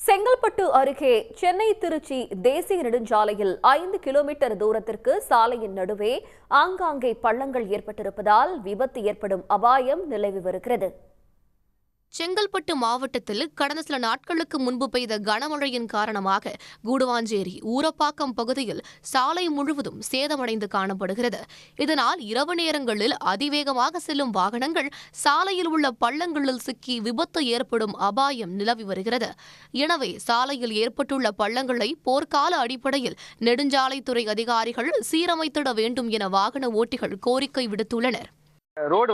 செங்கல்பட்டு அருகே சென்னை திருச்சி தேசிய நெடுஞ்சாலையில் 5 கிலோமீட்டர் தூரத்திற்கு சாலையின் நடுவே ஆங்காங்கே பள்ளங்கள் ஏற்பட்டிருப்பதால் விபத்து ஏற்படும் அபாயம் நிலவி வருகிறது. செங்கல்பட்டு மாவட்டத்தில் கடந்த சில நாட்களுக்கு முன்பு பெய்த கனமழையின் காரணமாக கூடுவாஞ்சேரி ஊரப்பாக்கம் பகுதியில் சாலை முழுவதும் சேதமடைந்து காணப்படுகிறது. இதனால் இரவு நேரங்களில் அதிவேகமாக செல்லும் வாகனங்கள் சாலையில் உள்ள பள்ளங்களில் சிக்கி விபத்து ஏற்படும் அபாயம் நிலவி வருகிறது. எனவே சாலையில் ஏற்பட்டுள்ள பள்ளங்களை போர்க்கால அடிப்படையில் நெடுஞ்சாலைத்துறை அதிகாரிகள் சீரமைத்திட வேண்டும் என வாகன ஓட்டிகள் கோரிக்கை விடுத்துள்ளனர். ரோடு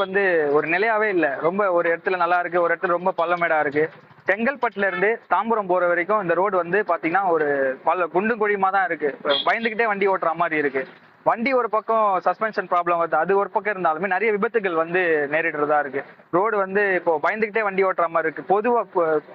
ஒரு நிலையாவே இல்லை. ரொம்ப ஒரு இடத்துல நல்லா இருக்கு, ஒரு இடத்துல ரொம்ப பள்ளமேடா இருக்கு. செங்கல்பட்டுல இருந்து தாம்பரம் போற வரைக்கும் இந்த ரோடு பாத்தீங்கன்னா ஒரு குண்டும் குழியுமா தான் இருக்கு. பயந்துகிட்டே வண்டி ஓட்டுற மாதிரி இருக்கு. வண்டி ஒரு பக்கம் சஸ்பென்ஷன் ப்ராப்ளம் வருது, அது ஒரு பக்கம் இருந்தாலுமே நிறைய விபத்துகள் நேரிடுறதா இருக்கு. ரோடு இப்போ பயந்துகிட்டே வண்டி ஓட்டுற மாதிரி இருக்கு. பொதுவா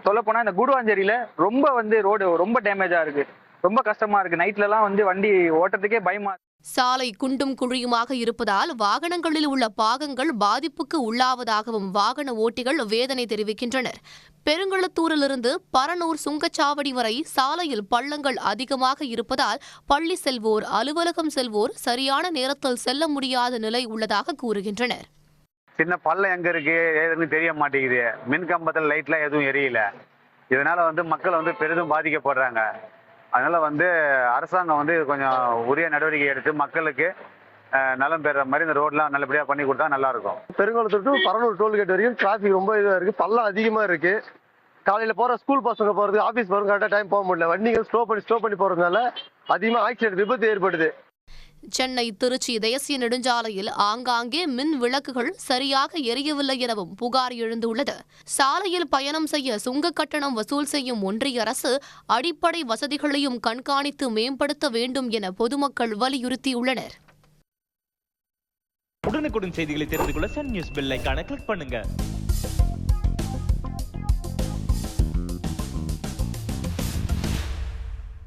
சொல்ல போனா இந்த கூடுவாஞ்சேரியில ரொம்ப ரோடு ரொம்ப டேமேஜா இருக்கு. ரொம்ப கஷ்டமா இருக்கு. நைட்ல எல்லாம் வண்டி ஓட்டுறதுக்கே பயமா. சாலை குண்டும் குழியுமாக இருப்பதால் வாகனங்களில் உள்ள பாகங்கள் பாதிப்புக்கு உள்ளாவதாகவும் வாகன ஓட்டிகள் வேதனை தெரிவிக்கின்றனர். பெருங்குளத்தூரிலிருந்து பரனூர் சுங்கச்சாவடி வரை சாலையில் பள்ளங்கள் அதிகமாக இருப்பதால் பள்ளி செல்வோர், அலுவலகம் செல்வோர் சரியான நேரத்தில் செல்ல முடியாத நிலை உள்ளதாக கூறுகின்றனர். சின்ன பள்ளம் எங்க இருக்கு ஏதுன்னு தெரிய மாட்டேங்குது. மின் கம்பத்தில் லைட்லாம் எதுவும் எரியல. இதனால மக்கள் பெரிதும் பாதிக்கப்படுறாங்க. அதனால அரசாங்கம் கொஞ்சம் உரிய நடவடிக்கை எடுத்து மக்களுக்கு நலம் பெற மாதிரி இந்த ரோட்லாம் நல்லபடியா பண்ணி கொடுத்தா நல்லா இருக்கும். பெருங்குளத்தூர் டு பரனூர் டோல்கேட் வரைக்கும் டிராஃபிக் ரொம்ப இதா இருக்கு. பள்ளம் அதிகமா இருக்கு. காலையில போற ஸ்கூல் பசங்க போறது, ஆபீஸ் போறது கரெக்டா டைம் போக முடியல. வண்டிகள் ஸ்லோ பண்ணி போறதுனால அதிகமா ஆக்சிடென்ட் விபத்து ஏற்படுது. சென்னை திருச்சி தேசிய நெடுஞ்சாலையில் ஆங்காங்கே மின் விளக்குகள் சரியாக எரியவில்லை எனவும் புகார் எழுந்துள்ளது. சாலையில் பயணம் செய்ய சுங்க கட்டணம் வசூல் செய்யும் ஒன்றிய அரசு அடிப்படை வசதிகளையும் கண்காணித்து மேம்படுத்த வேண்டும் என பொதுமக்கள் வலியுறுத்தியுள்ளனர். உடனுக்குடன் செய்திகளை தெரிந்து கொள்ள சன் நியூஸ் பெல் ஐகானை கிளிக் பண்ணுங்க.